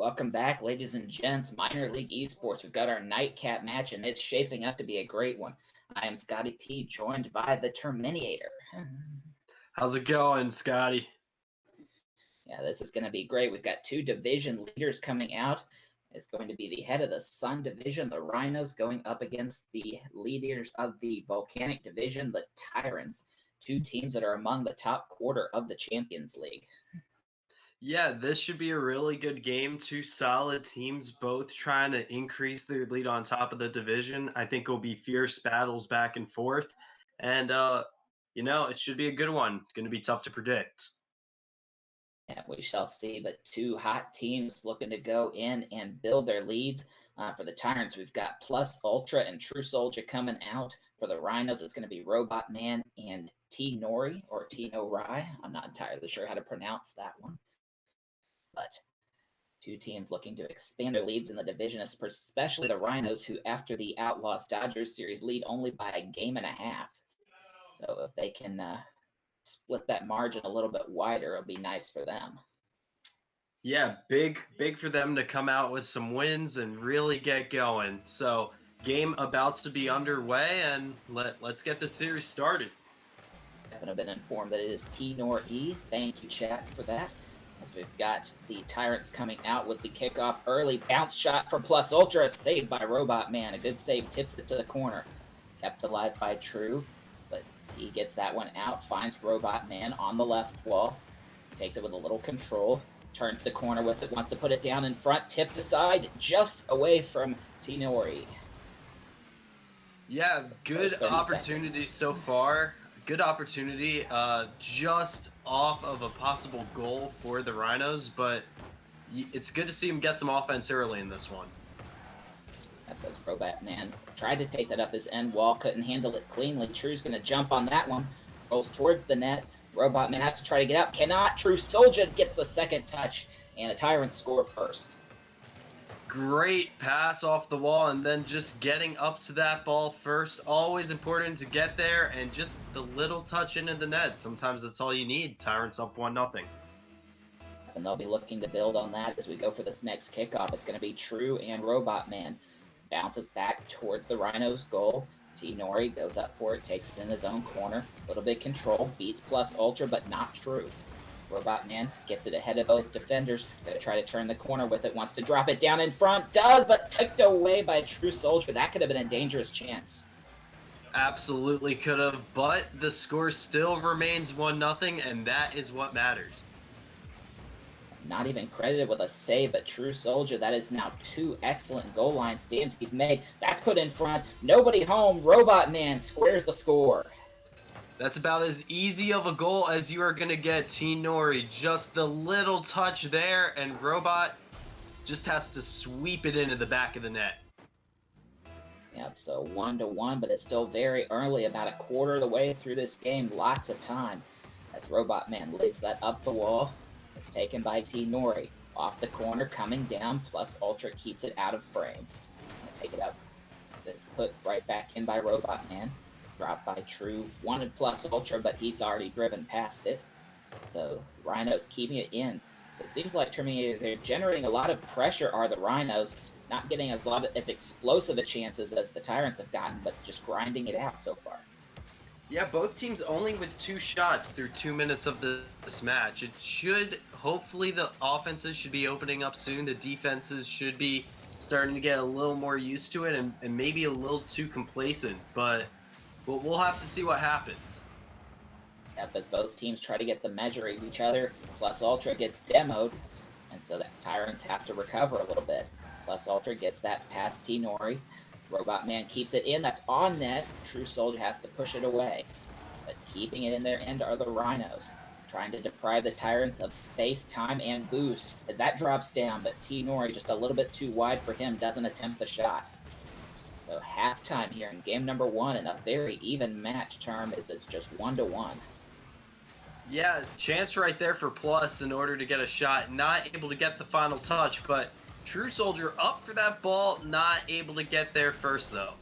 Welcome back, ladies and gents. Minor League Esports. We've got our nightcap match, and it's shaping up to be a great one. I am Scotty P, joined by the Terminator. How's it going, Scotty? Yeah, this is going to be great. We've got two division leaders coming out. It's going to be the head of the Sun Division, the Rhinos, going up against the leaders of the Volcanic Division, the Tyrants. Two teams that are among the top quarter of the Champions League. Yeah, this should be a really good game. Two solid teams, both trying to increase their lead on top of the division. I think it'll be fierce battles back and forth. And, it should be a good one. It's going to be tough to predict. Yeah, we shall see. But two hot teams looking to go in and build their leads. For the Tyrants, we've got Plus Ultra and True Soldier coming out. For the Rhinos, it's going to be Robot Man and T Nori or T No Rai. I'm not entirely sure how to pronounce that one. But two teams looking to expand their leads in the division, especially the Rhinos, who after the Outlaws Dodgers series lead only by a game and a half. So if they can split that margin a little bit wider, it'll be nice for them. Yeah, big for them to come out with some wins and really get going. So, game about to be underway, and let's get the series started. I've been informed that it is T Nor E. Thank you, chat, for that. As we've got the Tyrants coming out with the kickoff early. Bounce shot for Plus Ultra, saved by Robot Man. A good save, tips it to the corner. Kept alive by True, but he gets that one out. Finds Robot Man on the left wall. Takes it with a little control. Turns the corner with it. Wants to put it down in front. Tipped aside, just away from Tinori. Yeah, good opportunity so far. Good opportunity, just off of a possible goal for the Rhinos, but it's good to see him get some offense early in this one. That was Robot Man. Tried to take that up his end wall, couldn't handle it cleanly. True's going to jump on that one. Rolls towards the net. Robot Man has to try to get out. Cannot. True Soldier gets the second touch, and the Tyrants score first. Great pass off the wall, and then just getting up to that ball first. Always important to get there, and just the little touch into the net. Sometimes that's all you need. Tyrants up 1-0. And they'll be looking to build on that as we go for this next kickoff. It's going to be True and Robot Man. Bounces back towards the Rhinos' goal. T Nori goes up for it, takes it in his own corner. A little bit control, beats Plus Ultra, but not True. Robot Man gets it ahead of both defenders. Gonna try to turn the corner with it. Wants to drop it down in front. Does, but picked away by True Soldier. That could have been a dangerous chance. Absolutely could have, but the score still remains 1-0, and that is what matters. Not even credited with a save, but True Soldier, that is now two excellent goal line stands he's made. That's put in front. Nobody home. Robot Man squares the score. That's about as easy of a goal as you are going to get, T Nori. Just the little touch there, and Robot just has to sweep it into the back of the net. Yep, so 1-1, but it's still very early, about a quarter of the way through this game. Lots of time. As Robot Man lays that up the wall. It's taken by T Nori. Off the corner, coming down, Plus Ultra keeps it out of frame. Take it up. It's put right back in by Robot Man. Dropped by True. Wanted Plus Ultra, but he's already driven past it. So Rhinos keeping it in. So it seems like Terminator, they're generating a lot of pressure, are the Rhinos. Not getting as explosive a chances as the Tyrants have gotten, but just grinding it out so far. Yeah, both teams only with 2 shots through 2 minutes of this match. It should, hopefully the offenses should be opening up soon. The defenses should be starting to get a little more used to it and maybe a little too complacent, but we'll have to see what happens. Yep, as both teams try to get the measure of each other, Plus Ultra gets demoed, and so the Tyrants have to recover a little bit. Plus Ultra gets that past T Nori. Robot Man keeps it in. That's on net. True Soldier has to push it away. But keeping it in their end are the Rhinos. Trying to deprive the Tyrants of space, time, and boost. As that drops down, but T Nori just a little bit too wide for him. Doesn't attempt the shot. So halftime here in game number 1 in a very even match term is it's just 1-1. Yeah, chance right there for Plus in order to get a shot. Not able to get the final touch, but True Soldier up for that ball, not able to get there first, though.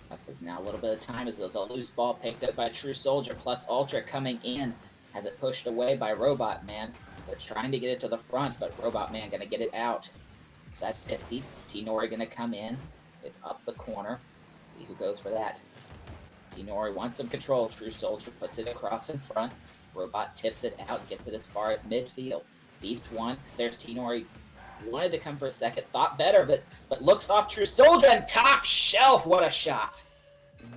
Up is now a little bit of time as there's a loose ball picked up by True Soldier. Plus Ultra coming in, has it pushed away by Robot Man. They're trying to get it to the front, but Robot Man going to get it out. So that's 50. T-Nori going to come in. It's up the corner. See who goes for that. T-Nori wants some control. True Soldier puts it across in front. Robot tips it out, gets it as far as midfield. Beats one. There's T-Nori. Wanted to come for a second. Thought better of it, but looks off True Soldier and top shelf. What a shot.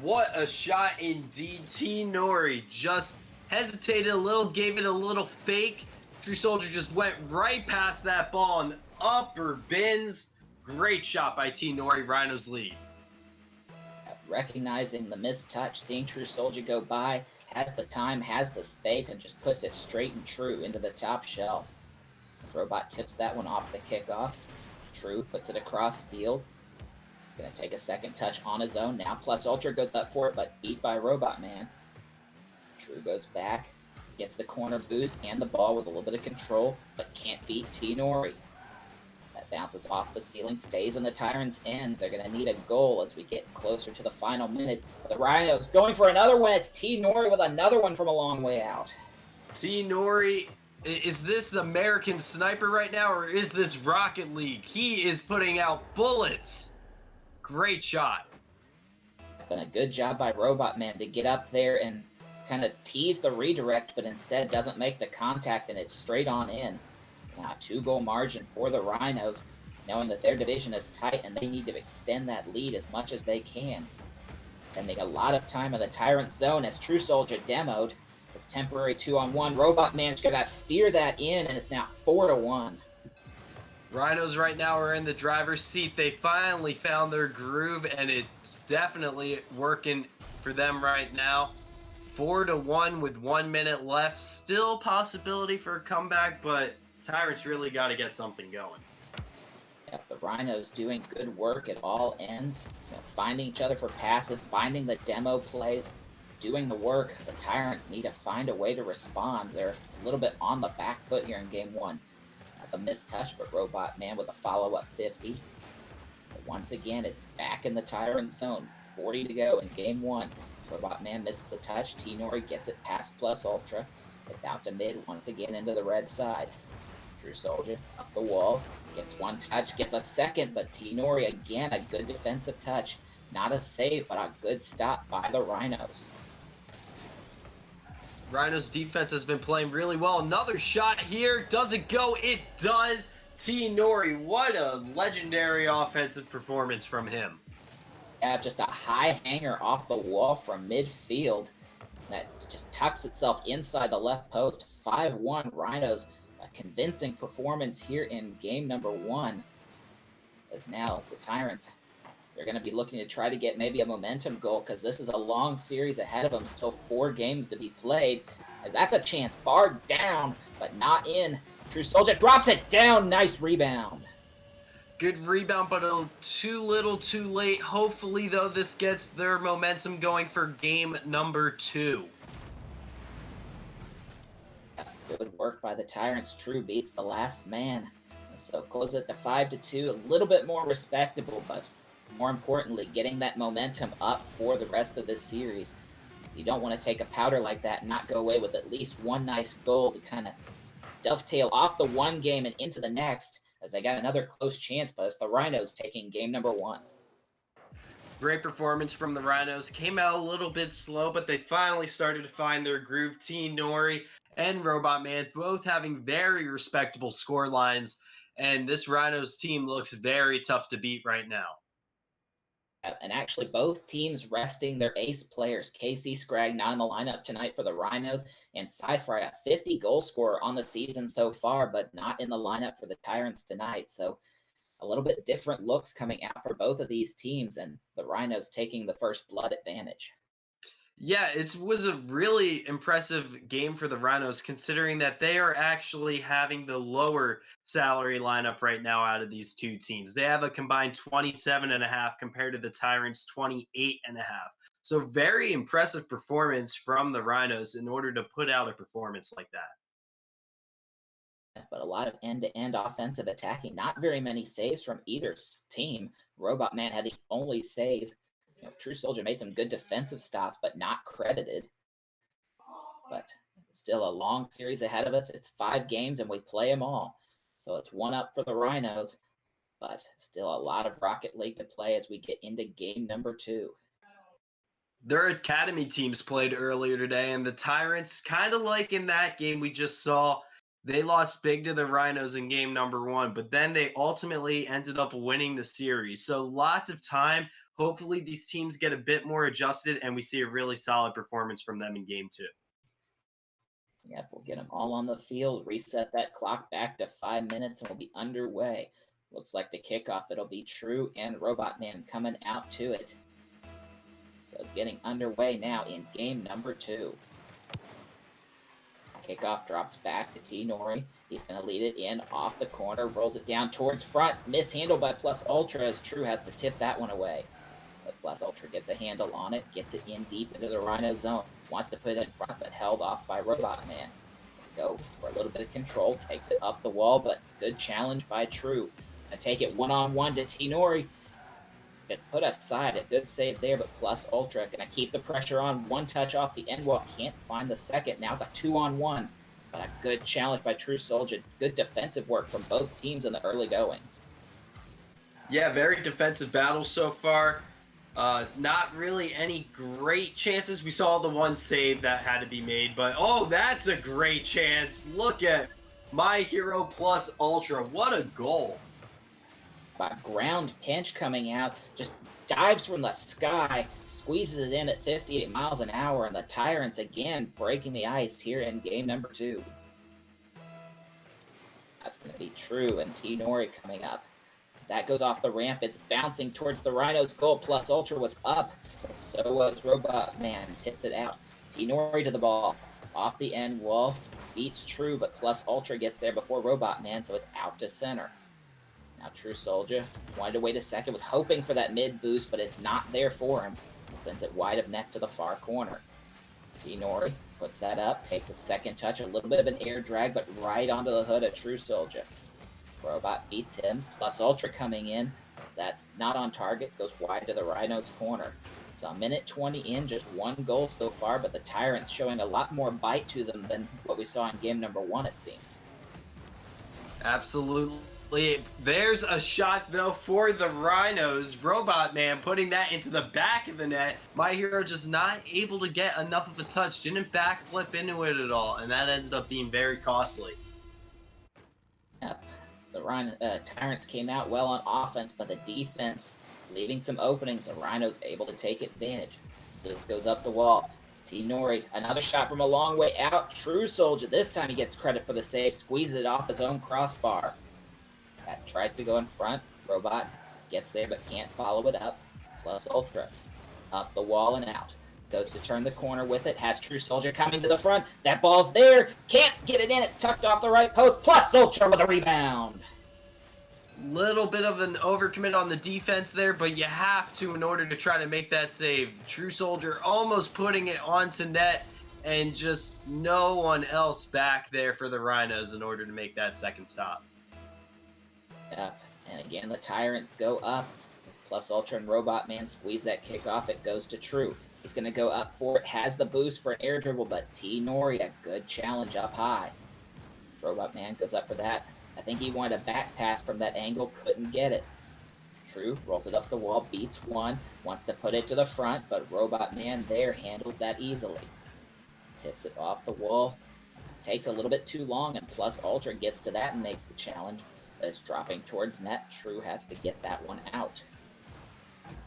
What a shot indeed. T-Nori just hesitated a little, gave it a little fake. True Soldier just went right past that ball and upper bins. Great shot by T-Nori. Rhinos lead. Recognizing the missed touch, seeing True Soldier go by, has the time, has the space, and just puts it straight and true into the top shelf. Robot tips that one off the kickoff. True puts it across field. Gonna take a second touch on his own. Now Plus Ultra goes up for it, but beat by Robot Man. True goes back, gets the corner boost and the ball with a little bit of control, but can't beat T-Nori. That bounces off the ceiling, stays on the Tyrants' end. They're going to need a goal as we get closer to the final minute. The Rhinos going for another one. It's T-Nori with another one from a long way out. T-Nori, is this the American Sniper right now, or is this Rocket League? He is putting out bullets. Great shot. Been a good job by Robot Man to get up there and kind of tease the redirect, but instead doesn't make the contact, and it's straight on in. Now, 2-goal margin for the Rhinos, knowing that their division is tight and they need to extend that lead as much as they can. Spending a lot of time in the Tyrant zone as True Soldier demoed. It's temporary 2-on-1. Robot Man's going to steer that in, and it's now 4-1. Rhinos right now are in the driver's seat. They finally found their groove, and it's definitely working for them right now. 4-1 with 1 minute left. Still possibility for a comeback, but Tyrants really got to get something going. Yep, the Rhinos doing good work at all ends, finding each other for passes, finding the demo plays, doing the work. The Tyrants need to find a way to respond. They're a little bit on the back foot here in Game 1. That's a missed touch, but Robot Man with a follow-up 50. But once again, it's back in the Tyrant zone. 40 to go in Game 1. Robot Man misses a touch. T-Nori gets it past Plus Ultra. It's out to mid once again into the red side. True Soldier up the wall, gets one touch, gets a second, but T-Nori again, a good defensive touch. Not a save, but a good stop by the Rhinos. Rhinos defense has been playing really well. Another shot here. Does it go? It does. T-Nori, what a legendary offensive performance from him. Yeah, just a high hanger off the wall from midfield that just tucks itself inside the left post. 5-1 Rhinos. A convincing performance here in game number 1. As now the Tyrants, they're going to be looking to try to get maybe a momentum goal because this is a long series ahead of them. Still 4 games to be played. As that's a chance. Barred down, but not in. True Soldier drops it down. Nice rebound. Good rebound, but too little too late. Hopefully, though, this gets their momentum going for game number 2. Good work by the Tyrants. True beats the last man. So close it to 5-2. A little bit more respectable, but more importantly, getting that momentum up for the rest of this series. So you don't want to take a powder like that and not go away with at least one nice goal to kind of dovetail off the one game and into the next, as they got another close chance, but it's the Rhinos taking game number 1. Great performance from the Rhinos. Came out a little bit slow, but they finally started to find their groove. T-Nori and Robot Man both having very respectable score lines, and this Rhinos team looks very tough to beat right now. And actually, both teams resting their ace players. KC Scragg not in the lineup tonight for the Rhinos, and Sci-Fi, a 50 goal scorer on the season so far, but not in the lineup for the Tyrants tonight. So a little bit different looks coming out for both of these teams, and the Rhinos taking the first blood advantage. Yeah, it was a really impressive game for the Rhinos, considering that they are actually having the lower salary lineup right now out of these two teams. They have a combined 27.5 compared to the Tyrants' 28.5. So very impressive performance from the Rhinos in order to put out a performance like that. But a lot of end-to-end offensive attacking. Not very many saves from either team. Robot Man had the only save. True Soldier made some good defensive stops, but not credited. But Still a long series ahead of us. It's 5 games and we play them all. So it's 1 up for the Rhinos, but still a lot of Rocket League to play as we get into game number 2. Their academy teams played earlier today, and the Tyrants, kind of like in that game we just saw, they lost big to the Rhinos in game number 1, but then they ultimately ended up winning the series. So lots of time. Hopefully these teams get a bit more adjusted and we see a really solid performance from them in game 2. Yep, we'll get them all on the field, reset that clock back to 5 minutes, and we'll be underway. Looks like the kickoff, it'll be True and Robot Man coming out to it. So getting underway now in game number 2. Kickoff drops back to T. Nori. He's going to lead it in off the corner, rolls it down towards front. Mishandled by Plus Ultra as True has to tip that one away. But Plus Ultra gets a handle on it, gets it in deep into the Rhino zone. Wants to put it in front, but held off by Robot Man. Go for a little bit of control, takes it up the wall, but good challenge by True. He's going to take it one-on-one to T. Nori. It put aside a good save there, but Plus Ultra going to keep the pressure on. 1 touch off the end wall. Can't find the second. Now it's a 2-on-1. But a good challenge by True Soldier. Good defensive work from both teams in the early goings. Yeah, very defensive battle so far. Not really any great chances. We saw the one save that had to be made, but oh, that's a great chance. Look at my hero Plus Ultra. What a goal. Ground pinch coming out, just dives from the sky, squeezes it in at 58 miles an hour, and the Tyrants again breaking the ice here in game number 2. That's going to be True and T. Nori coming up. That goes off the ramp. It's bouncing towards the Rhinos' goal. Plus Ultra was up, so was Robot Man. Tips it out. T. Nori to the ball. Off the end wall. Beats True, but Plus Ultra gets there before Robot Man, so it's out to center. Now True Soldier wanted to wait a second, was hoping for that mid boost, but it's not there for him. Sends it wide of net to the far corner. T. Nori puts that up, takes a second touch, a little bit of an air drag, but right onto the hood of True Soldier. Robot beats him, Plus Ultra coming in. That's not on target, goes wide to the Rhino's corner. So a minute 20 in, just 1 goal so far, but the Tyrants showing a lot more bite to them than what we saw in game number 1, it seems. Absolutely. There's a shot, though, for the Rhinos. Robot Man putting that into the back of the net. My hero just not able to get enough of a touch. Didn't backflip into it at all, and that ended up being very costly. Yep. The Tyrants came out well on offense, but the defense leaving some openings. The Rhinos able to take advantage. So this goes up the wall. T. Nori, another shot from a long way out. True Soldier, this time he gets credit for the save. Squeezes it off his own crossbar. That tries to go in front. Robot gets there but can't follow it up. Plus Ultra. Up the wall and out. Goes to turn the corner with it. Has True Soldier coming to the front. That ball's there. Can't get it in. It's tucked off the right post. Plus Ultra with a rebound. Little bit of an overcommit on the defense there, but you have to in order to try to make that save. True Soldier almost putting it onto net, and just no one else back there for the Rhinos in order to make that second stop. Yep. And again, the Tyrants go up. As Plus Ultra and Robot Man squeeze that kick off. It goes to True. He's going to go up for it. Has the boost for an air dribble, but T. Nori, a good challenge up high. Robot Man goes up for that. I think he wanted a back pass from that angle. Couldn't get it. True rolls it up the wall. Beats one. Wants to put it to the front, but Robot Man there handles that easily. Tips it off the wall. Takes a little bit too long, and Plus Ultra gets to that and makes the challenge. It's dropping towards net. True has to get that one out.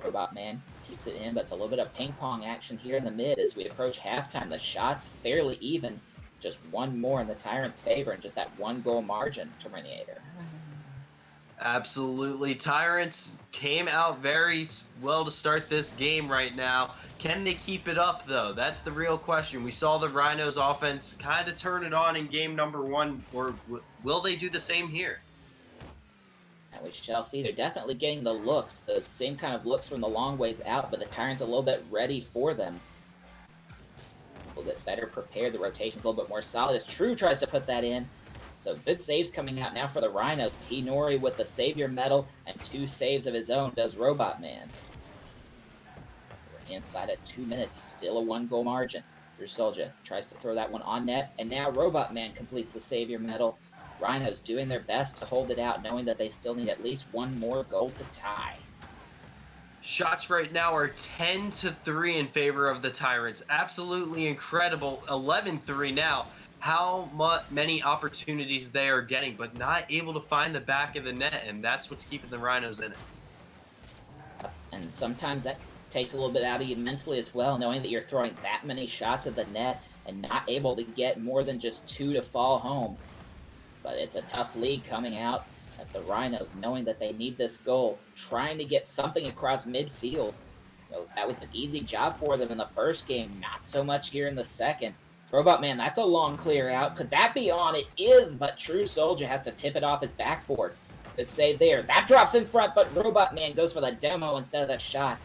Robot Man keeps it in, but it's a little bit of ping pong action here in the mid as we approach halftime. The shots fairly even. Just one more in the Tyrants' favor and just that 1 goal margin, Terminator. Absolutely. Tyrants came out very well to start this game right now. Can they keep it up, though? That's the real question. We saw the Rhinos offense kind of turn it on in game number 1, or will they do the same here? And we shall see. They're definitely getting the looks, those same kind of looks from the long ways out, but the Tyrants a little bit ready for them. A little bit better prepared. The rotation's a little bit more solid as True tries to put that in. So good saves coming out now for the Rhinos. T. Nori with the Savior medal and 2 saves of his own does Robot Man. We're inside at 2 minutes. Still a 1 goal margin. True Soldier tries to throw that one on net, and now Robot Man completes the Savior medal. Rhinos doing their best to hold it out, knowing that they still need at least one more goal to tie. Shots right now are 10-3 in favor of the Tyrants. Absolutely incredible. 11-3 now. How many opportunities they are getting, but not able to find the back of the net, and that's what's keeping the Rhinos in it. And sometimes that takes a little bit out of you mentally as well, knowing that you're throwing that many shots at the net and not able to get more than just 2 to fall home. But it's a tough lead coming out as the Rhinos, knowing that they need this goal, trying to get something across midfield. That was an easy job for them in the first game, not so much here in the second. Robot Man, that's a long clear out. Could that be on? It is, but True Soldier has to tip it off his backboard. Good save there. That drops in front, but Robot Man goes for the demo instead of the shot.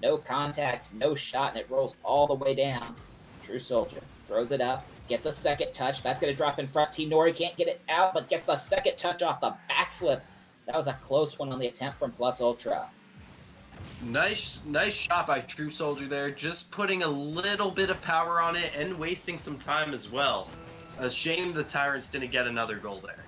No contact, no shot, and it rolls all the way down. True Soldier throws it up, gets a second touch. That's going to drop in front. Nori can't get it out, but gets the second touch off the backflip. That was a close one on the attempt from Plus Ultra. Nice shot by True Soldier there, just putting a little bit of power on it and wasting some time as well. A shame the Tyrants didn't get another goal there.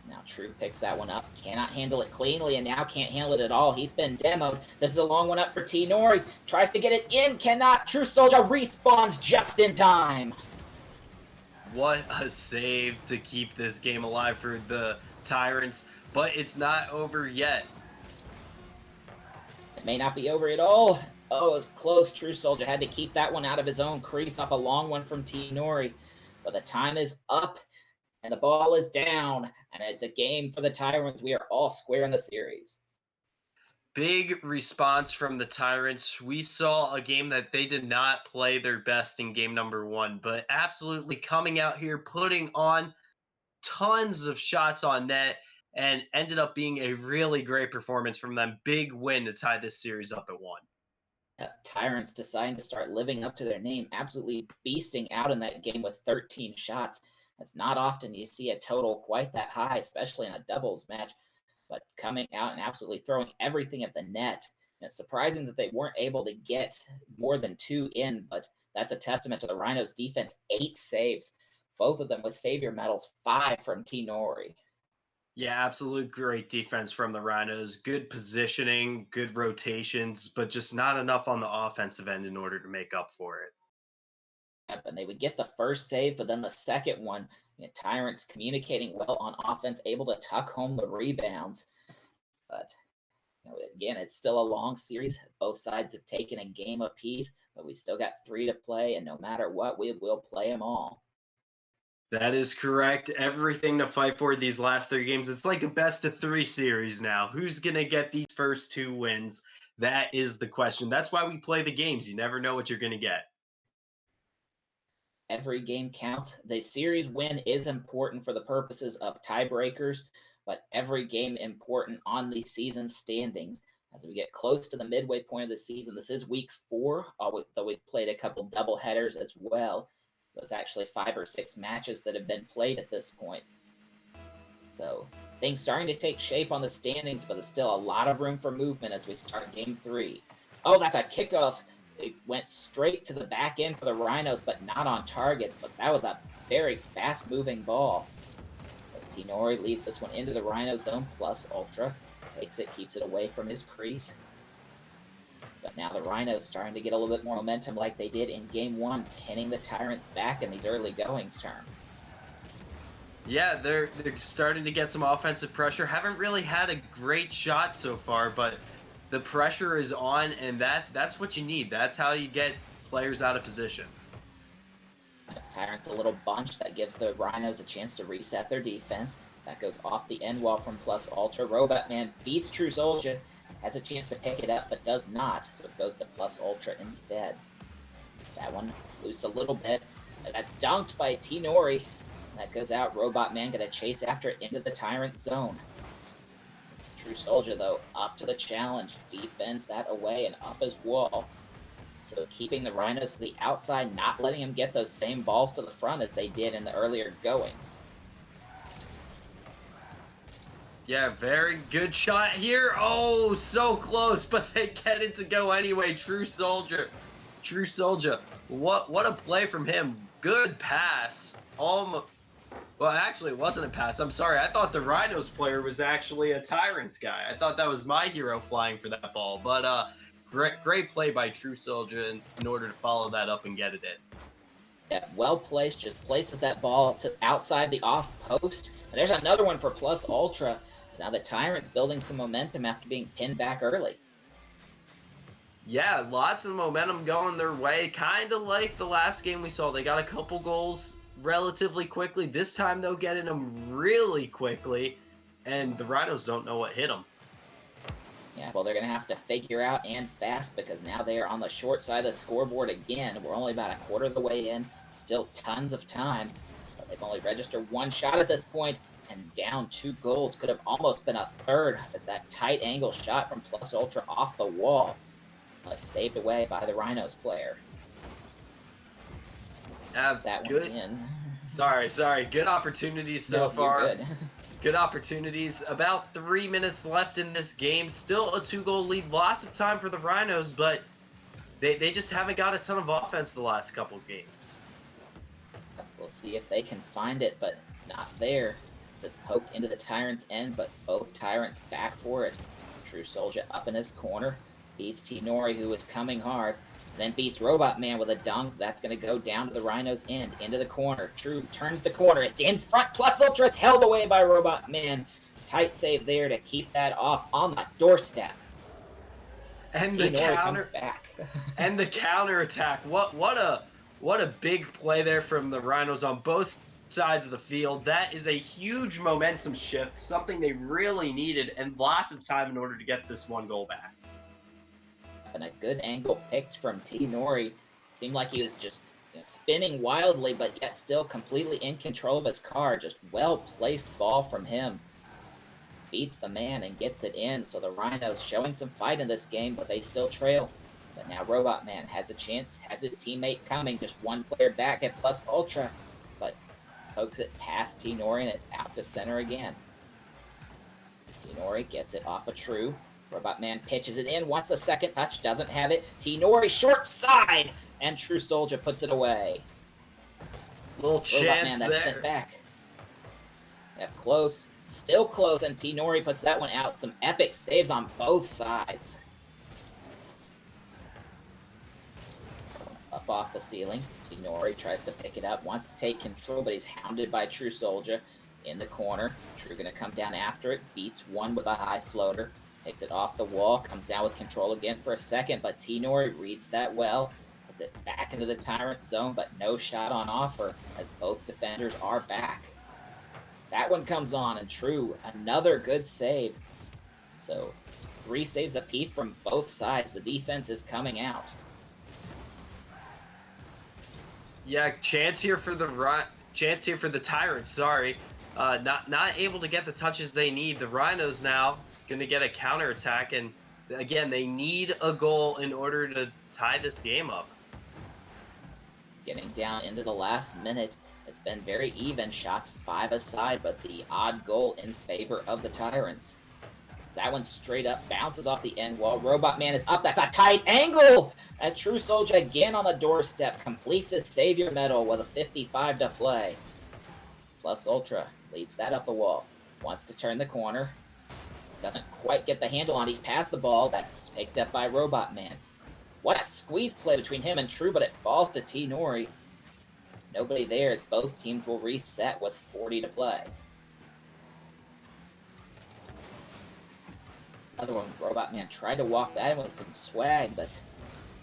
Now True picks that one up, cannot handle it cleanly, and now can't handle it at all. He's been demoed. This is a long one up for Nori. Tries to get it in, cannot. True Soldier respawns just in time. What a save to keep this game alive for the Tyrants, but it's not over yet. It may not be over at all. Oh, it was close. True Soldier had to keep that one out of his own crease off a long one from Nori. But the time is up, and the ball is down, and it's a game for the Tyrants. We are all square in the series. Big response from the Tyrants. We saw a game that they did not play their best in game number 1, but absolutely coming out here, putting on tons of shots on net, and ended up being a really great performance from them. Big win to tie this series up at 1. Tyrants deciding to start living up to their name, absolutely beasting out in that game with 13 shots. That's not often you see a total quite that high, especially in a doubles match, but coming out and absolutely throwing everything at the net. And it's surprising that they weren't able to get more than 2 in, but that's a testament to the Rhinos' defense. 8 saves, both of them with Savior medals, 5 from Nori. Yeah, absolute great defense from the Rhinos. Good positioning, good rotations, but just not enough on the offensive end in order to make up for it. And they would get the first save, but then the second one, Tyrants communicating well on offense, able to tuck home the rebounds. But again, it's still a long series. Both sides have taken a game apiece, but we still got 3 to play, and no matter what, we will play them all. That is correct. Everything to fight for these last 3 games. It's like a best-of-3 series now. Who's going to get these first 2 wins? That is the question. That's why we play the games. You never know what you're going to get. Every game counts. The series win is important for the purposes of tiebreakers, but every game important on the season standings. As we get close to the midway point of the season, this is week 4, though we've played a couple double headers as well. There's actually 5 or 6 matches that have been played at this point. So things starting to take shape on the standings, but there's still a lot of room for movement as we start game 3. Oh, that's a kickoff. It went straight to the back end for the Rhinos, but not on target. But that was a very fast-moving ball. As Nori leads this one into the Rhino zone, Plus Ultra takes it, keeps it away from his crease. But now the Rhinos starting to get a little bit more momentum like they did in Game 1, pinning the Tyrants back in these early goings term. Yeah, they're starting to get some offensive pressure. Haven't really had a great shot so far, but the pressure is on, and that's what you need. That's how you get players out of position. Tyrants a little bunch that gives the Rhinos a chance to reset their defense. That goes off the end wall from Plus Ultra. Robot Man beats True Soldier, has a chance to pick it up, but does not, so it goes to Plus Ultra instead. That one loose a little bit. That's dunked by Nori. That goes out. Robot Man gonna chase after it into the Tyrant zone. It's True Soldier, though, up to the challenge. Defends that away and up his wall. So keeping the Rhinos to the outside, not letting them get those same balls to the front as they did in the earlier goings. Yeah, very good shot here. Oh, so close, but they get it to go anyway. True Soldier True Soldier. What a play from him. Good pass. Almost. Well, actually, it wasn't a pass. I'm sorry. I thought the Rhinos player was actually a Tyrants guy. I thought that was my hero flying for that ball. But great play by True Soldier in order to follow that up and get it in. Yeah, well placed, just places that ball to outside the off post. And there's another one for Plus Ultra. So now the Tyrants building some momentum after being pinned back early. Yeah, lots of momentum going their way. Kind of like the last game we saw. They got a couple goals relatively quickly. This time, though, getting them really quickly. And the Rhinos don't know what hit them. Yeah, well, they're going to have to figure out and fast because now they are on the short side of the scoreboard again. We're only about a quarter of the way in. Still tons of time. But they've only registered one shot at this point, and down 2 goals. Could have almost been a third as that tight angle shot from Plus Ultra off the wall. But saved away by the Rhinos player. That good. one in. Sorry. Good opportunities so far. You're good. Good opportunities. About 3 minutes left in this game. Still a 2-goal lead. Lots of time for the Rhinos, but they just haven't got a ton of offense the last couple games. We'll see if they can find it, but not there. It's poked into the Tyrants' end, but both Tyrants back for it. True Soldier up in his corner. Beats Tinori, who is coming hard. Then beats Robot Man with a dunk. That's going to go down to the Rhinos' end, into the corner. True turns the corner. It's in front. Plus Ultra. It's held away by Robot Man. Tight save there to keep that off on the doorstep. And the counter comes back. and the counter attack. What a big play there from the Rhinos on both sides of the field. That is a huge momentum shift, something they really needed, and lots of time in order to get this 1 goal back. And a good angle picked from Tinori. Seemed like he was just spinning wildly, but yet still completely in control of his car. Just well-placed ball from him. Beats the man and gets it in. So the Rhinos showing some fight in this game, but they still trail. But now Robot Man has a chance, has his teammate coming. Just one player back at Plus Ultra, but pokes it past Tinori and it's out to center again. Tinori gets it off a True. Robot Man pitches it in, wants the second touch, doesn't have it. Tinori short side, and True Soldier puts it away. Little chance Robot Man that's there. sent back. Yeah, close, still close, and Tinori puts that one out. Some epic saves on both sides. Up off the ceiling, Tinori tries to pick it up, wants to take control, but he's hounded by True Soldier in the corner. True gonna come down after it, beats one with a high floater. Takes it off the wall, comes down with control again for a second, but Tinori reads that well. Puts it back into the Tyrant zone, but no shot on offer as both defenders are back. That one comes on, and True, another good save. So 3 saves apiece from both sides. The defense is coming out. Yeah, chance here for the Tyrants. Sorry, not able to get the touches they need. The Rhinos now going to get a counterattack, and again, they need a goal in order to tie this game up. Getting down into the last minute, it's been very even, shots 5 aside, but the odd goal in favor of the Tyrants. That one straight up bounces off the end wall. Robot Man is up. That's a tight angle! And True Soldier again on the doorstep completes his savior medal with a 55 to play. Plus Ultra leads that up the wall. Wants to turn the corner. Doesn't quite get the handle on. He's past the ball. That's picked up by Robot Man. What a squeeze play between him and True, but it falls to Tinori. Nobody there as both teams will reset with 40 to play. Another one, Robot Man tried to walk that in with some swag, but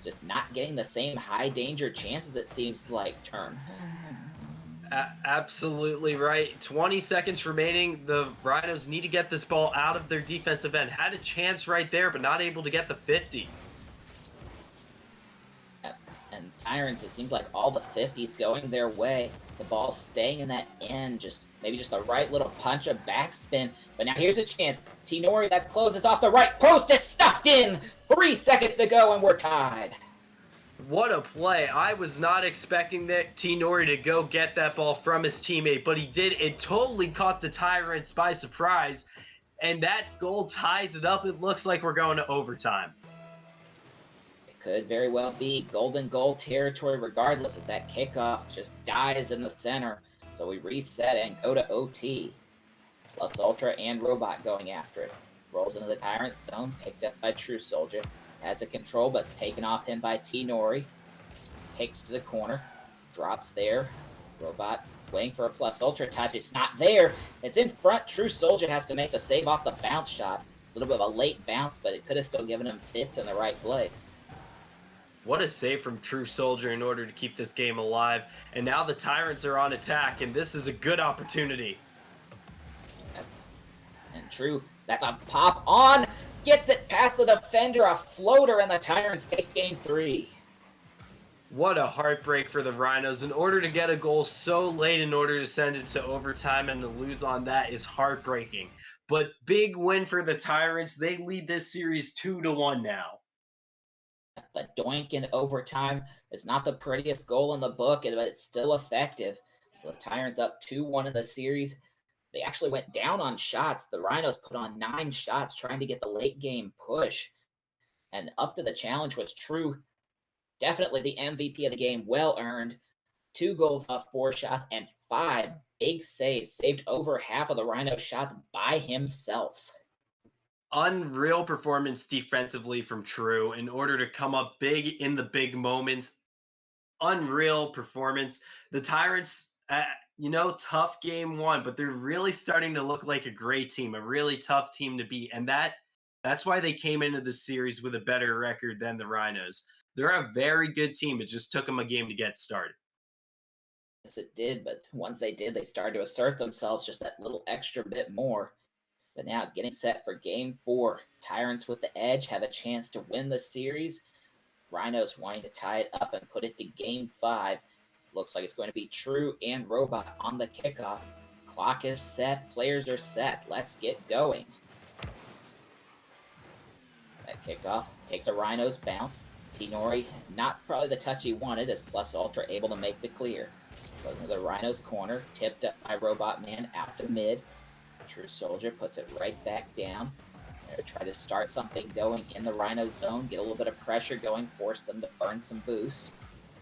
just not getting the same high danger chances it seems like turn. Absolutely right. 20 seconds remaining. The Rhinos need to get this ball out of their defensive end. Had a chance right there, but not able to get the 50. And Tyrants, it seems like all the 50s going their way. The ball staying in that end, maybe just the right little punch of backspin. But now here's a chance. Tinori, that's close. It's off the right post. It's stuffed in. 3 seconds to go, and we're tied. What a play. I was not expecting that Tinori to go get that ball from his teammate, but he did. It totally caught the Tyrants by surprise, and that goal ties it up. It looks like we're going to overtime. Could very well be golden goal territory regardless as that kickoff just dies in the center. So we reset and go to OT. Plus Ultra and Robot going after it. Rolls into the Tyrant zone, picked up by True Soldier. Has a control, but it's taken off him by T-Nori. Picked to the corner. Drops there. Robot waiting for a Plus Ultra touch. It's not there. It's in front. True Soldier has to make the save off the bounce shot. A little bit of a late bounce, but it could have still given him fits in the right place. What a save from True Soldier in order to keep this game alive. And now the Tyrants are on attack, and this is a good opportunity. And True, that's a pop on. Gets it past the defender, a floater, and the Tyrants take game 3. What a heartbreak for the Rhinos. In order to get a goal so late in order to send it to overtime and to lose on that is heartbreaking. But big win for the Tyrants. They lead this series 2-1 now. The doink in overtime is not the prettiest goal in the book, but it's still effective. So the Tyrants up 2-1 in the series. They actually went down on shots. The Rhinos put on 9 shots trying to get the late game push. And up to the challenge was True. Definitely the MVP of the game, well earned. 2 goals off 4 shots and 5 big saves. Saved over half of the Rhino shots by himself. Unreal performance defensively from True in order to come up big in the big moments. Unreal performance. The Tyrants, tough game 1, but they're really starting to look like a great team, a really tough team to beat. And that's why they came into the series with a better record than the Rhinos. They're a very good team. It just took them a game to get started. Yes, it did, but once they did, they started to assert themselves just that little extra bit more. But now getting set for game 4. Tyrants with the edge have a chance to win the series. Rhinos wanting to tie it up and put it to game 5. Looks like it's going to be True and Robot on the kickoff. Clock is set. Players are set. Let's get going. That kickoff takes a Rhinos bounce. T-Nori, not probably the touch he wanted, as Plus Ultra able to make the clear. Goes into the Rhinos corner, tipped up by Robot Man out to mid. True Soldier puts it right back down. They're trying to start something going in the Rhino zone, get a little bit of pressure going, force them to burn some boost.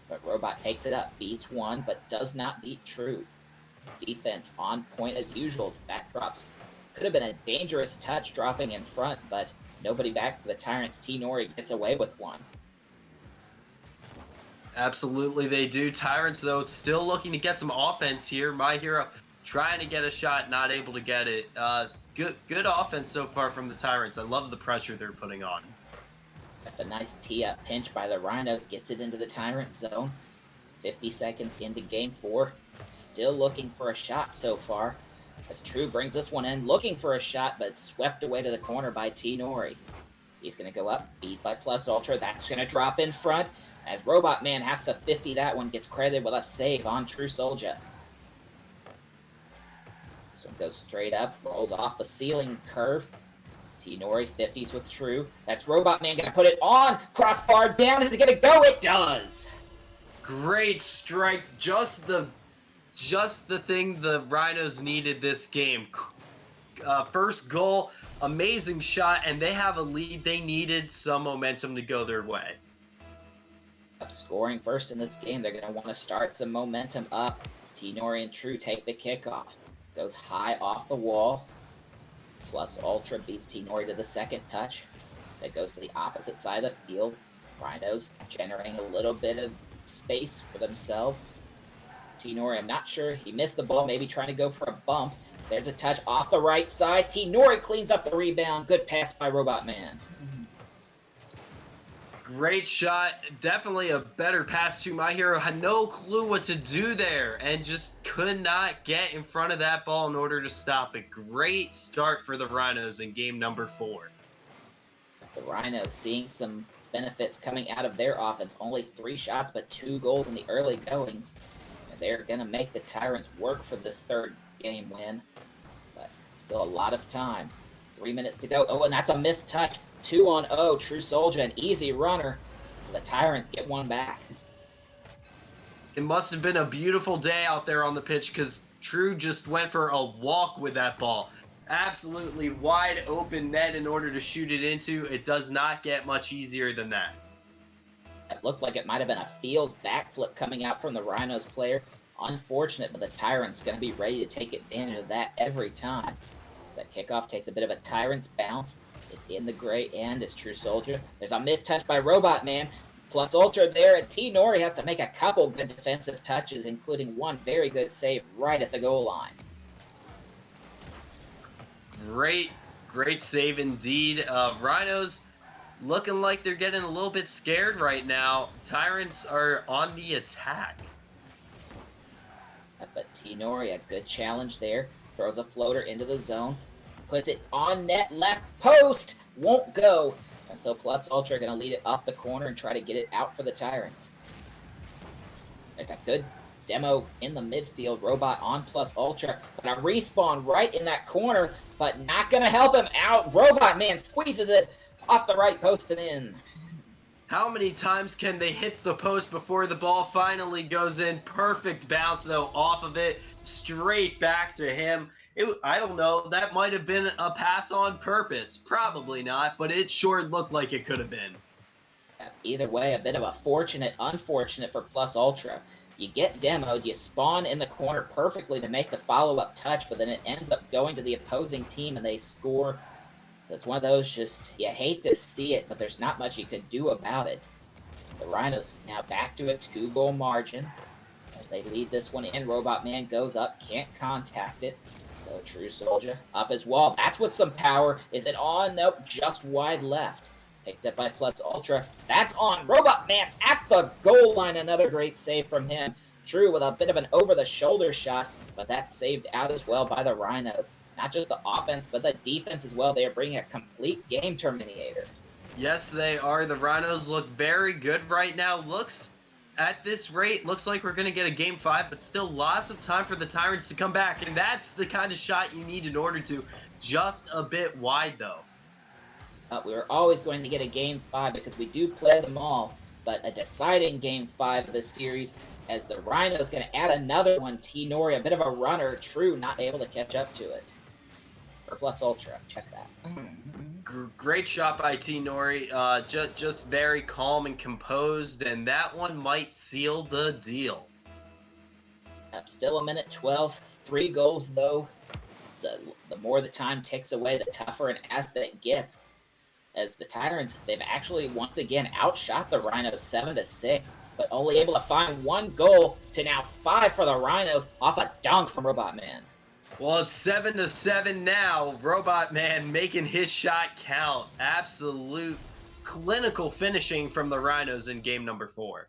But Robot takes it up, beats 1, but does not beat True. Defense on point as usual. Backdrops could have been a dangerous touch dropping in front, but nobody back for the Tyrants. T-Nori gets away with one. Absolutely they do. Tyrants, though, still looking to get some offense here. My Hero trying to get a shot, not able to get it. Good offense so far from the Tyrants. I love the pressure they're putting on. That's a nice tee-up pinch by the Rhinos. Gets it into the Tyrant zone. 50 seconds into game 4. Still looking for a shot so far. As True brings this one in, looking for a shot, but swept away to the corner by T-Nori. He's going to go up, beat by Plus Ultra. That's going to drop in front. As Robot Man has to 50 that one, gets credited with a save on True Soldier. This one goes straight up, rolls off the ceiling curve. T-Nori 50s with True. That's Robot Man going to put it on. Crossbar down. Is it going to go? It does. Great strike. Just the thing the Rhinos needed this game. First goal, amazing shot, and they have a lead. They needed some momentum to go their way. Scoring first in this game, they're going to want to start some momentum up. T-Nori and True take the kickoff. Goes high off the wall. Plus Ultra beats T-Nori to the second touch. That goes to the opposite side of the field. Rhinos generating a little bit of space for themselves. T-Nori, I'm not sure. He missed the ball, maybe trying to go for a bump. There's a touch off the right side. T-Nori cleans up the rebound. Good pass by Robot Man. Great shot. Definitely a better pass to My Hero. Had no clue what to do there and just could not get in front of that ball in order to stop it. Great start for the Rhinos in game number 4. The Rhinos seeing some benefits coming out of their offense. Only 3 shots, but 2 goals in the early goings. And they're going to make the Tyrants work for this third game win. But still a lot of time. 3 minutes to go. Oh, and that's a missed touch. 2-on-0, True Soldier, an easy runner. So the Tyrants get one back. It must have been a beautiful day out there on the pitch because True just went for a walk with that ball. Absolutely wide open net in order to shoot it into. It does not get much easier than that. That looked like it might have been a Fields backflip coming out from the Rhinos player. Unfortunate, but the Tyrants going to be ready to take advantage of that every time. So that kickoff takes a bit of a Tyrants bounce. It's in the gray end. It's True Soldier. There's a mistouch by Robot Man. Plus Ultra there, and T. Nori has to make a couple good defensive touches, including one very good save right at the goal line. Great save indeed. Rhinos looking like they're getting a little bit scared right now. Tyrants are on the attack. But T. Nori, a good challenge there. Throws a floater into the zone. Puts it on net left post. Won't go. And so Plus Ultra going to lead it up the corner and try to get it out for the Tyrants. It's a good demo in the midfield. Robot on Plus Ultra. But a respawn right in that corner, but not going to help him out. Robot Man squeezes it off the right post and in. How many times can they hit the post before the ball finally goes in? Perfect bounce, though, off of it. Straight back to him. I don't know. That might have been a pass on purpose. Probably not, but it sure looked like it could have been. Either way, a bit of a unfortunate for Plus Ultra. You get demoed, you spawn in the corner perfectly to make the follow-up touch, but then it ends up going to the opposing team and they score. So it's one of those just, you hate to see it, but there's not much you could do about it. The Rhinos now back to a 2-goal margin. As they lead this one in, Robot Man goes up, can't contact it. So True Soldier up as well. That's with some power. Is it on? Nope, just wide left. Picked up by Plus Ultra. That's on. Robot Man at the goal line. Another great save from him. True with a bit of an over-the-shoulder shot, but that's saved out as well by the Rhinos. Not just the offense, but the defense as well. They are bringing a complete game terminator. Yes, they are. The Rhinos look very good right now. At this rate, looks like we're going to get a Game 5, but still lots of time for the Tyrants to come back, and that's the kind of shot you need in order to. Just a bit wide, though. We were always going to get a Game 5 because we do play them all, but a deciding Game 5 of this series as the Rhinos going to add another one. T. Nori, a bit of a runner. True, not able to catch up to it. For Plus Ultra, check that. Great shot by T. Nori. Just very calm and composed, and that one might seal the deal. Still a minute 12. 3 goals, though. The more the time ticks away, the tougher and as that gets. As the Tyrants, they've actually once again outshot the Rhinos 7-6, but only able to find 1 goal to now 5 for the Rhinos off a dunk from Robot Man. Well, it's 7-7 now. Robot Man making his shot count. Absolute clinical finishing from the Rhinos in game number 4.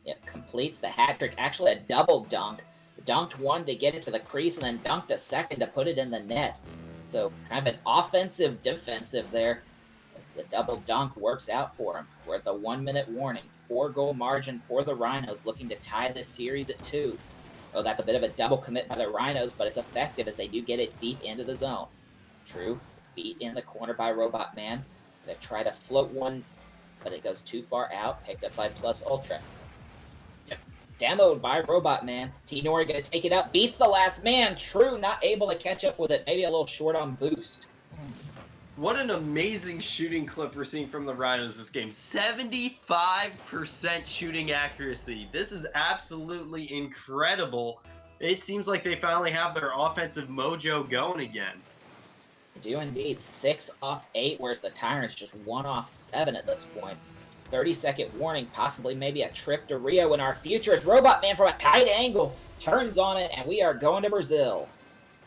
It completes the hat trick. Actually, a double dunk. Dunked one to get it to the crease, and then dunked a second to put it in the net. So kind of an offensive defensive there. As the double dunk works out for him. We're at the 1-minute warning. 4-goal margin for the Rhinos, looking to tie this series at 2. Oh, that's a bit of a double commit by the Rhinos, but it's effective as they do get it deep into the zone. True, beat in the corner by Robot Man. They try to float one, but it goes too far out. Picked up by Plus Ultra. Demoed by Robot Man. T. Nori going to take it up. Beats the last man. True, not able to catch up with it. Maybe a little short on boost. What an amazing shooting clip we're seeing from the Rhinos this game. 75% shooting accuracy. This is absolutely incredible. It seems like they finally have their offensive mojo going again. They do indeed. 6 off 8, whereas the Tyrants just 1 off 7 at this point. 30-second warning, possibly maybe a trip to Rio in our future as Robot Man from a tight angle turns on it, and we are going to Brazil.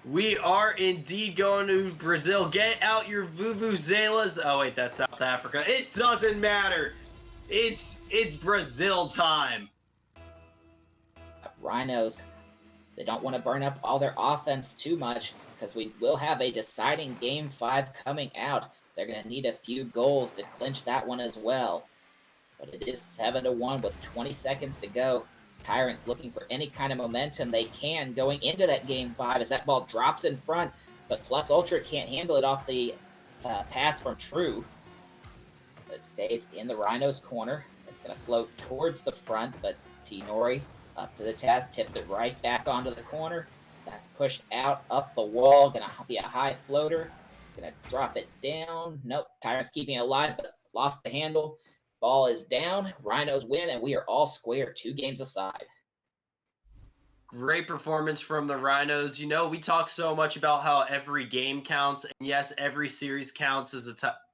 We are indeed going to Brazil. Get out your vuvuzelas. Oh, wait, that's South Africa. It doesn't matter. It's Brazil time. Rhinos, they don't want to burn up all their offense too much because we will have a deciding Game 5 coming out. They're going to need a few goals to clinch that one as well. But it is 7-1 with 20 seconds to go. Tyrants looking for any kind of momentum they can going into that Game 5 as that ball drops in front, but Plus Ultra can't handle it off the pass from True. It stays in the Rhinos corner. It's going to float towards the front, but T. Nori up to the task, tips it right back onto the corner. That's pushed out up the wall. Going to be a high floater. Going to drop it down. Nope, Tyrants keeping it alive, but lost the handle. Ball is down. Rhinos win, and we are all square 2 games aside. Great performance from the Rhinos. You know, we talk so much about how every game counts, and yes, every series counts as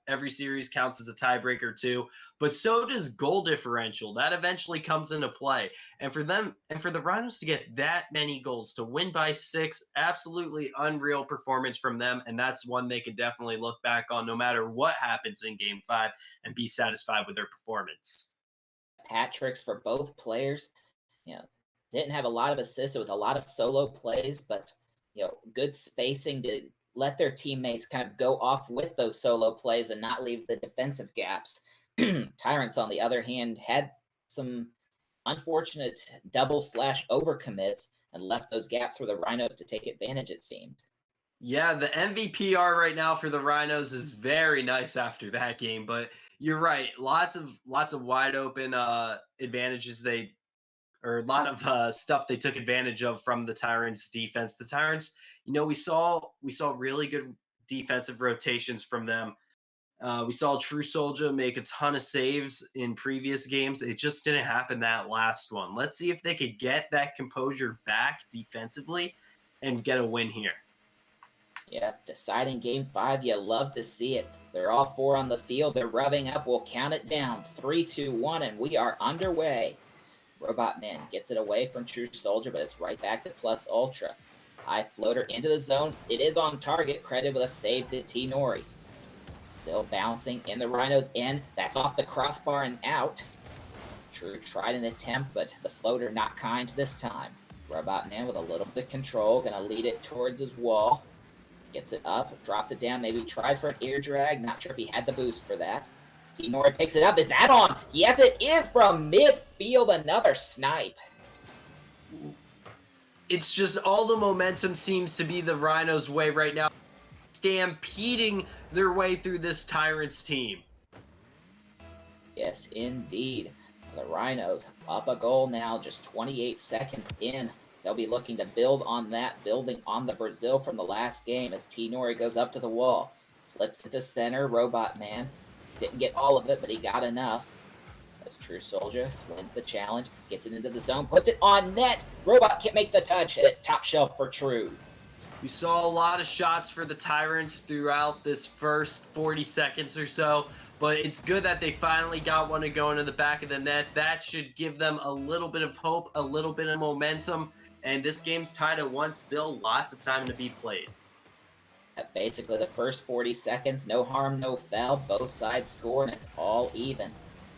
every series counts as a tiebreaker too. But so does goal differential. That eventually comes into play. And for them, and for the Rhinos to get that many goals, to win by 6, absolutely unreal performance from them. And that's one they could definitely look back on, no matter what happens in Game 5, and be satisfied with their performance. Hat tricks for both players. You know, didn't have a lot of assists. It was a lot of solo plays, but good spacing to let their teammates kind of go off with those solo plays and not leave the defensive gaps. Tyrants, on the other hand, had some unfortunate double/slash overcommits and left those gaps for the Rhinos to take advantage, it seemed. Yeah, the MVPR right now for the Rhinos is very nice after that game, but you're right. Lots of wide open advantages they or a lot of stuff they took advantage of from the Tyrants defense. The Tyrants, we saw really good defensive rotations from them. We saw True Soldier make a ton of saves in previous games. It just didn't happen that last one. Let's see if they could get that composure back defensively and get a win here. Yeah, deciding game 5, you love to see it. They're all 4 on the field. They're revving up. We'll count it down. 3, 2, 1, and we are underway. Robot Man gets it away from True Soldier, but it's right back to Plus Ultra. High floater into the zone. It is on target, credited with a save to T Nori. Still bouncing in the Rhino's end. That's off the crossbar and out. True tried an attempt, but the floater not kind this time. Robot Man with a little bit of control, gonna lead it towards his wall. Gets it up, drops it down, maybe tries for an ear drag. Not sure if he had the boost for that. T Nori picks it up. Is that on? Yes, it is from midfield. Another snipe. It's just all the momentum seems to be the Rhinos' way right now, stampeding their way through this Tyrants team. Yes, indeed. The Rhinos up a goal now, just 28 seconds in. They'll be looking to build on that, building on the Brazil from the last game as T Nori goes up to the wall. Flips it to center, Robot Man. Didn't get all of it, but he got enough. As True Soldier wins the challenge, gets it into the zone, puts it on net. Robot can't make the touch, and it's top shelf for True. We saw a lot of shots for the Tyrants throughout this first 40 seconds or so, but it's good that they finally got one to go into the back of the net. That should give them a little bit of hope, a little bit of momentum, and this game's tied at 1, still lots of time to be played. At basically the first 40 seconds, no harm, no foul. Both sides score, and it's all even.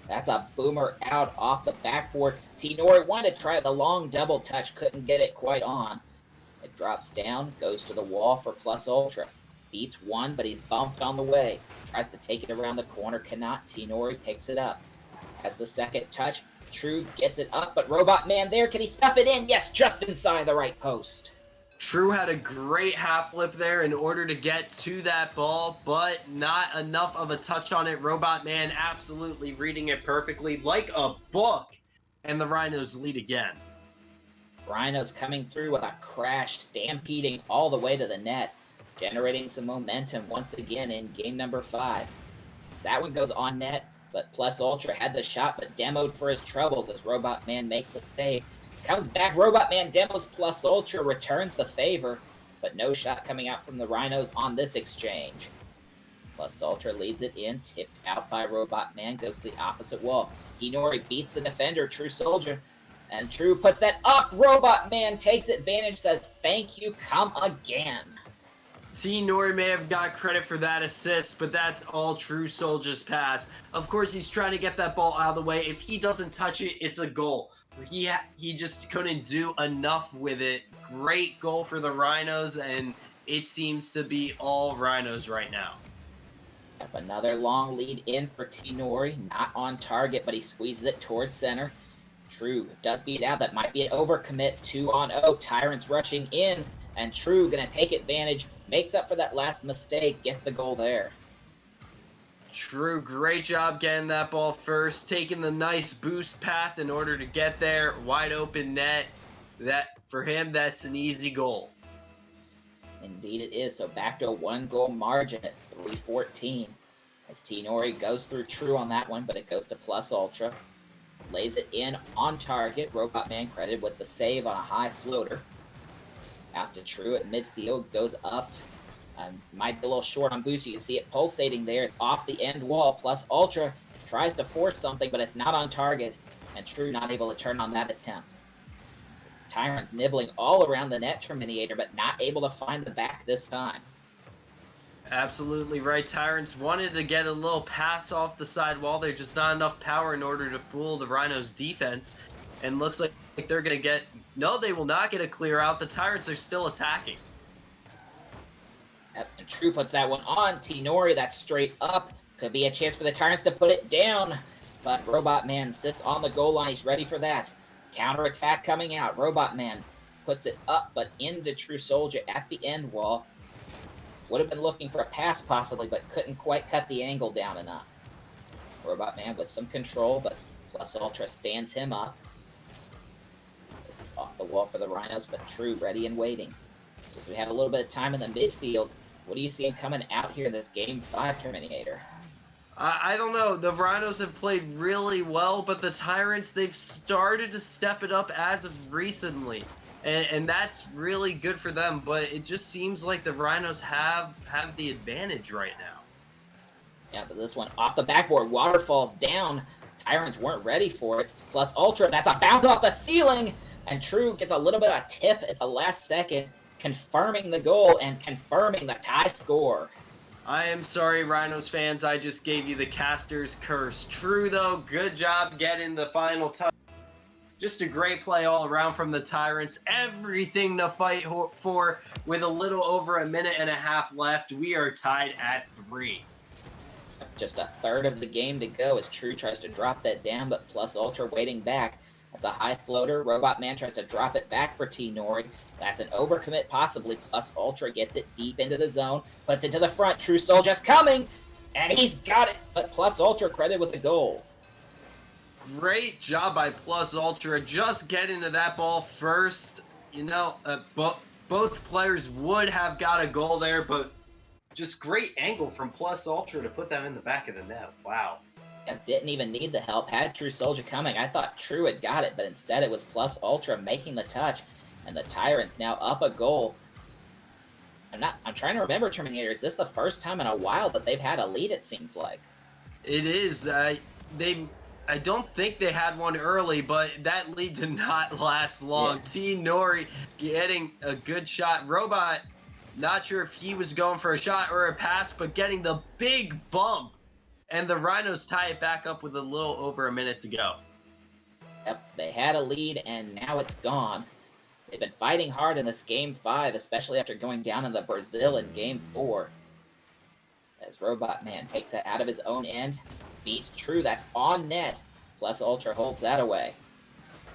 That's a boomer out off the backboard. T Nori wanted to try the long double touch, couldn't get it quite on. It drops down, goes to the wall for Plus Ultra. Beats one, but he's bumped on the way. Tries to take it around the corner, cannot. T Nori picks it up. Has the second touch. True gets it up, but Robot Man there. Can he stuff it in? Yes, just inside the right post. True had a great half flip there in order to get to that ball, but not enough of a touch on it. Robot Man absolutely reading it perfectly like a book, and the Rhinos lead again. Rhinos coming through with a crash, stampeding all the way to the net, generating some momentum once again in game number 5. That one goes on net, but Plus Ultra had the shot, but demoed for his troubles as Robot Man makes the save. Comes back, Robot Man demos Plus Ultra, returns the favor, but no shot coming out from the Rhinos on this exchange. Plus Ultra leads it in, tipped out by Robot Man, goes to the opposite wall. T Nori beats the defender, True Soldier, and True puts that up. Robot Man takes advantage, says, "Thank you, come again." T Nori may have got credit for that assist, but that's all True Soldier's pass. Of course, he's trying to get that ball out of the way. If he doesn't touch it, it's a goal. He just couldn't do enough with it. Great goal for the Rhinos, and it seems to be all Rhinos right now. Up another long lead in for T Nori, not on target, but he squeezes it towards center. True does beat out. That might be an overcommit. 2-on-0. Tyrants rushing in, and True gonna take advantage, makes up for that last mistake, gets the goal there. True, great job getting that ball first, taking the nice boost path in order to get there. Wide open net. That for him, that's an easy goal. Indeed it is. So back to a 1-goal margin at 3:14. As Nori goes through True on that one, but it goes to Plus Ultra. Lays it in on target. Robot Man credited with the save on a high floater. Out to True at midfield, goes up. Might be a little short on boost. You can see it pulsating there. It's off the end wall. Plus Ultra tries to force something, but it's not on target. And True not able to turn on that attempt. Tyrants nibbling all around the net Terminator, but not able to find the back this time. Absolutely right. Tyrants wanted to get a little pass off the side wall. There's just not enough power in order to fool the Rhinos' defense. And looks like they're going to get... No, they will not get a clear out. The Tyrants are still attacking. Yep, and True puts that one on. Nori, that's straight up. Could be a chance for the Tyrants to put it down. But Robot Man sits on the goal line. He's ready for that. Counterattack coming out. Robot Man puts it up, but into True Soldier at the end wall. Would have been looking for a pass possibly, but couldn't quite cut the angle down enough. Robot Man with some control, but Plus Ultra stands him up. This is off the wall for the Rhinos, but True ready and waiting. As we had a little bit of time in the midfield, what do you see him coming out here in this Game 5 Terminator? I don't know. The Rhinos have played really well, but the Tyrants, they've started to step it up as of recently. And that's really good for them, but it just seems like the Rhinos have the advantage right now. Yeah, but this one off the backboard, waterfalls down. Tyrants weren't ready for it. Plus Ultra, that's a bounce off the ceiling! And True gets a little bit of a tip at the last second, confirming the goal and confirming the tie score. I am sorry, Rhinos fans, I just gave you the caster's curse. True, though, good job getting the final touch. Just a great play all around from the Tyrants. Everything to fight for with a little over a minute and a half left. We are tied at 3. Just a third of the game to go as True tries to drop that down, but Plus Ultra waiting back. That's a high floater. Robot Man tries to drop it back for Nori. That's an overcommit possibly. Plus Ultra gets it deep into the zone. Puts it to the front. True Soldier's coming. And he's got it. But Plus Ultra credited with the goal. Great job by Plus Ultra. Just getting to that ball first. You know, both players would have got a goal there, but just great angle from Plus Ultra to put that in the back of the net. Wow. Didn't even need the help. Had True Soldier coming. I thought True had got it, but instead it was Plus Ultra making the touch, and the Tyrants now up a goal. I'm trying to remember, Terminator. Is this the first time in a while that they've had a lead? It seems like it is. I don't think they had one early, but that lead did not last long. Yeah. Nori getting a good shot. Robot, not sure if he was going for a shot or a pass, but getting the big bump. And the Rhinos tie it back up with a little over a minute to go. Yep, they had a lead, and now it's gone. They've been fighting hard in this Game 5, especially after going down in the Brazil in Game 4. As Robot Man takes it out of his own end, beats True, that's on net. Plus Ultra holds that away.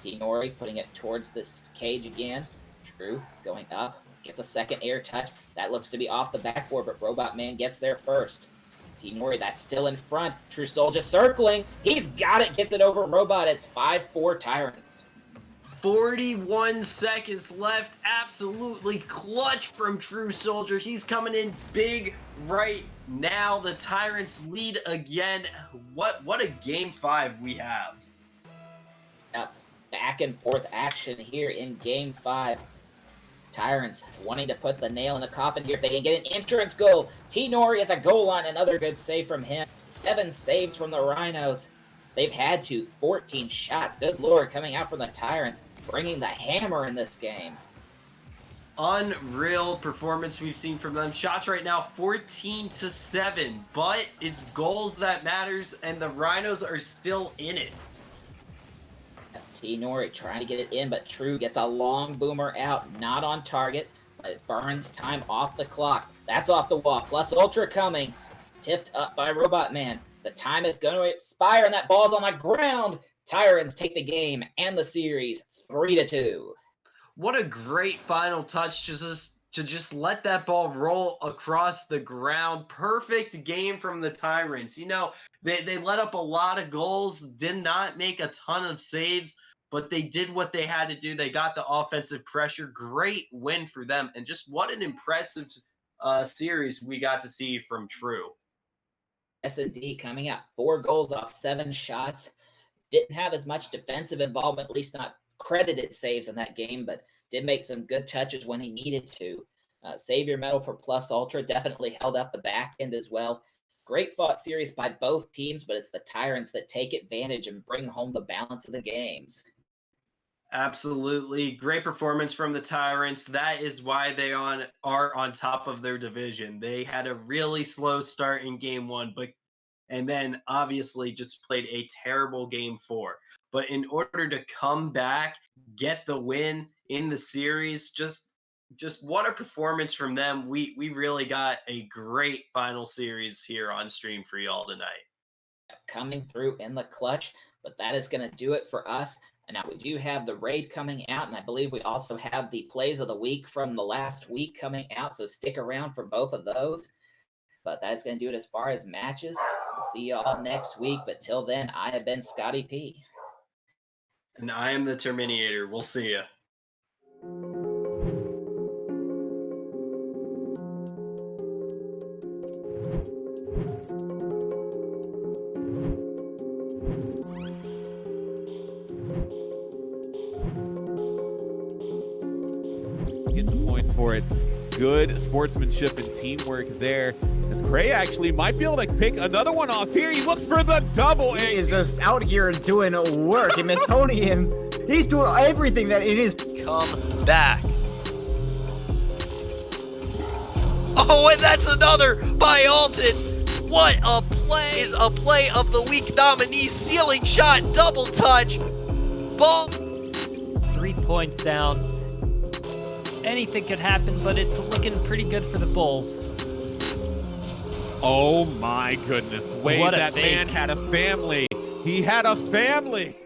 Nori putting it towards this cage again. True going up, gets a second air touch. That looks to be off the backboard, but Robot Man gets there first. Nori, that's still in front. True Soldier circling. He's got it. Gets it over Robot. It's 5-4 Tyrants. 41 seconds left. Absolutely clutch from True Soldier. He's coming in big right now. The Tyrants lead again. What a Game 5 we have. Yep. Back and forth action here in Game 5. Tyrants wanting to put the nail in the coffin here. If they can get an entrance goal. Nori at the goal line. Another good save from him. 7 saves from the Rhinos. They've had 14 shots. Good Lord, coming out from the Tyrants. Bringing the hammer in this game. Unreal performance we've seen from them. Shots right now 14-7. But it's goals that matters. And the Rhinos are still in it. Nori trying to get it in, but True gets a long boomer out, not on target, but it burns time off the clock. That's off the wall. Plus Ultra coming, tipped up by Robot Man. The time is going to expire, and that ball's on the ground. Tyrants take the game and the series 3-2. What a great final touch to just let that ball roll across the ground. Perfect game from the Tyrants. You know, they let up a lot of goals, did not make a ton of saves, but they did what they had to do. They got the offensive pressure. Great win for them. And just what an impressive series we got to see from True. S&D coming out 4 goals off 7 shots. Didn't have as much defensive involvement, at least not credited saves in that game, but did make some good touches when he needed to. Savior medal for Plus Ultra definitely held up the back end as well. Great fought series by both teams, but it's the Tyrants that take advantage and bring home the balance of the games. Absolutely. Great performance from the Tyrants. That is why they are on top of their division. They had a really slow start in game 1, and then obviously just played a terrible game 4. But in order to come back, get the win in the series, just what a performance from them. We really got a great final series here on stream for y'all tonight. Coming through in the clutch, but that is going to do it for us. And now we do have the raid coming out, and I believe we also have the plays of the week from the last week coming out, so stick around for both of those. But that's going to do it as far as matches. We'll see you all next week, but till then, I have been Scotty P. And I am the Terminator. We'll see ya. Get the points for it. Good sportsmanship and teamwork there. As Cray actually might be able to pick another one off here. He looks for the double. He is just out here doing work. And Metonian, he's doing everything that it is. Come back. Oh, and that's another by Alton. What a play. Is a play of the week nominee. Ceiling shot, double touch. Ball. 3 points down. Anything could happen, but it's looking pretty good for the Bulls. Oh my goodness. Wade, What a that fake. man had a family. He had a family.